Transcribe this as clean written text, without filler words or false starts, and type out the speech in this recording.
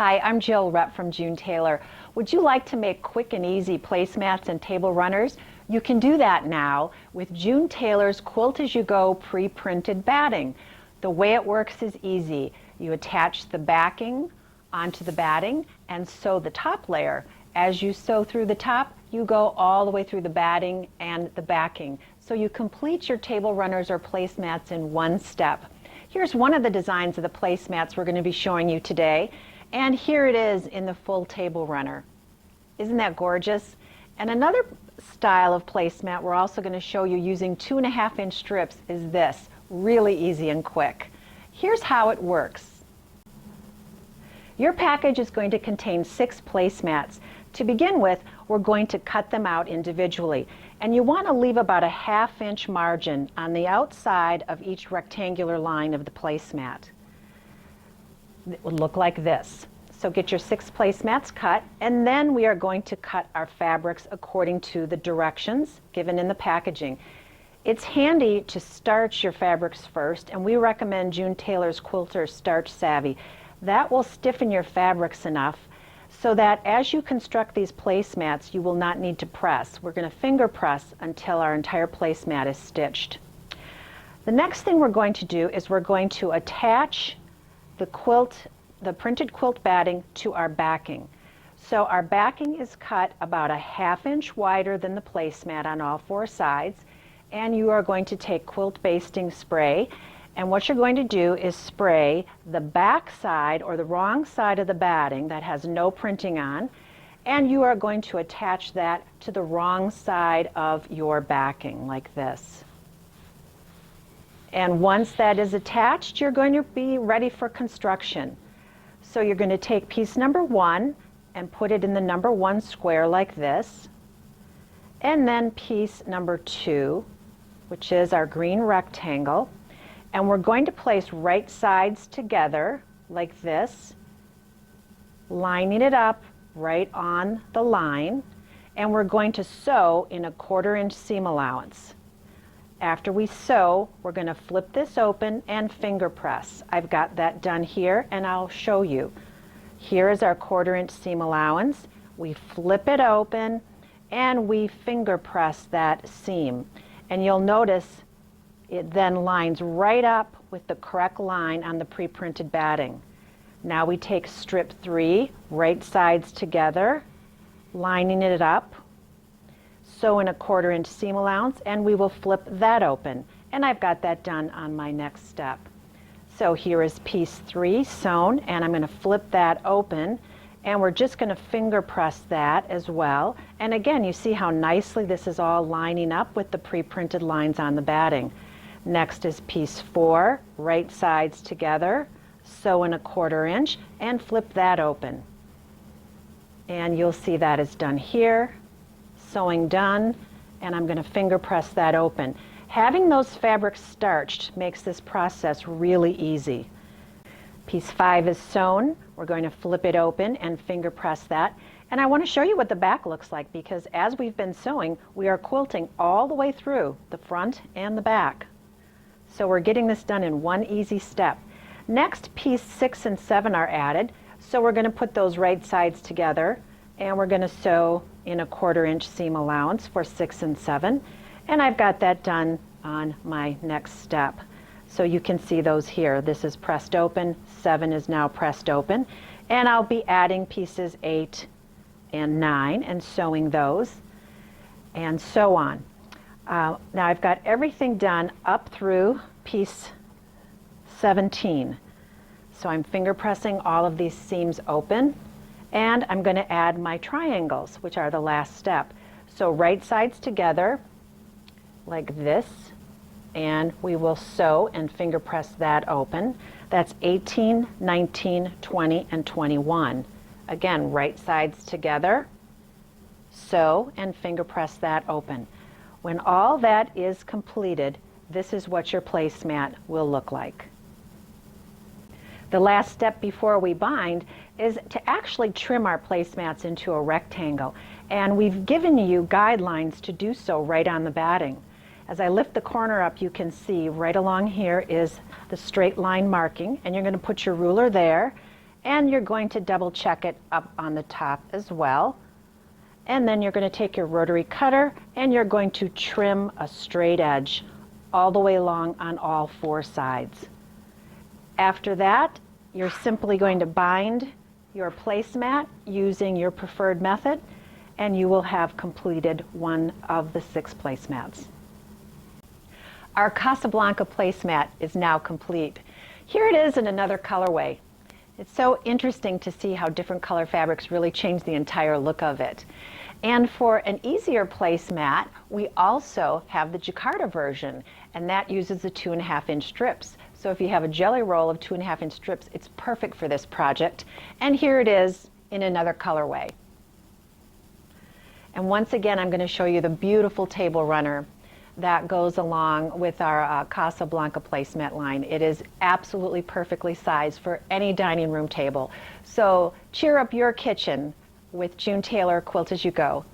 Hi, I'm Jill, rep from June Tailor. Would you like to make quick and easy placemats and table runners? You can do that now with June Tailor's Quilt As You Go pre-printed batting. The way it works is easy. You attach the backing onto the batting and sew the top layer. As you sew through the top, you go all the way through the batting and the backing. So you complete your table runners or placemats in one step. Here's one of the designs of the placemats we're going to be showing you today. And here it is in the full table runner. Isn't that gorgeous? And another style of placemat we're also going to show you using 2.5-inch strips is this. Really easy and quick. Here's how it works. Your package is going to contain 6 placemats. To begin with, we're going to cut them out individually. And you want to leave about a 1/2-inch margin on the outside of each rectangular line of the placemat. It would look like this. So get your 6 placemats cut, and then we are going to cut our fabrics according to the directions given in the packaging. It's handy to starch your fabrics first, and we recommend June Tailor's Quilter Starch Savvy. That will stiffen your fabrics enough so that as you construct these placemats, you will not need to press. We're going to finger press until our entire placemat is stitched. The next thing we're going to do is we're going to attach the printed quilt batting to our backing. So our backing is cut about a 1/2-inch wider than the placemat on all 4 sides, and you are going to take quilt basting spray, and what you're going to do is spray the back side or the wrong side of the batting that has no printing on, and you are going to attach that to the wrong side of your backing like this. And once that is attached, you're going to be ready for construction. So you're going to take piece number 1 and put it in the number 1 square like this. And then piece number 2, which is our green rectangle. And we're going to place right sides together like this, lining it up right on the line. And we're going to sew in a 1/4-inch seam allowance. After we sew, we're going to flip this open and finger press. I've got that done here, and I'll show you. Here is our 1/4-inch seam allowance. We flip it open, and we finger press that seam. And you'll notice it then lines right up with the correct line on the pre-printed batting. Now we take strip 3, right sides together, lining it up. Sew in a 1/4-inch seam allowance, and we will flip that open. And I've got that done on my next step. So here is piece 3 sewn, and I'm going to flip that open, and we're just going to finger press that as well. And again, you see how nicely this is all lining up with the pre-printed lines on the batting. Next is piece 4, right sides together, sew in a 1/4-inch, and flip that open. And you'll see that is done here. Sewing done, and I'm going to finger press that open. Having those fabrics starched makes this process really easy. Piece 5 is sewn. We're going to flip it open and finger press that. And I want to show you what the back looks like, because as we've been sewing, we are quilting all the way through the front and the back. So we're getting this done in one easy step. Next, piece 6 and 7 are added. So we're going to put those right sides together, and we're going to sew in a 1/4-inch seam allowance for 6 and 7. And I've got that done on my next step. So you can see those here. This is pressed open, 7 is now pressed open. And I'll be adding pieces 8 and 9 and sewing those, and so on. Now I've got everything done up through piece 17. So I'm finger pressing all of these seams open. And I'm going to add my triangles, which are the last step. So right sides together, like this, and we will sew and finger press that open. That's 18, 19, 20, and 21. Again, right sides together, sew and finger press that open. When all that is completed, this is what your placemat will look like. The last step before we bind is to actually trim our placemats into a rectangle, and we've given you guidelines to do so right on the batting. As I lift the corner up, you can see right along here is the straight line marking, and you're going to put your ruler there, and you're going to double check it up on the top as well. And then you're going to take your rotary cutter and you're going to trim a straight edge all the way along on all 4 sides. After that, you're simply going to bind your placemat using your preferred method, and you will have completed one of the 6 placemats. Our Casablanca placemat is now complete. Here it is in another colorway. It's so interesting to see how different color fabrics really change the entire look of it. And for an easier placemat, we also have the Jakarta version, and that uses the 2.5-inch strips. So if you have a jelly roll of 2.5-inch strips, it's perfect for this project. And here it is in another colorway. And once again, I'm going to show you the beautiful table runner that goes along with our Casablanca placemat line. It is absolutely perfectly sized for any dining room table. So cheer up your kitchen with June Tailor Quilt as you go.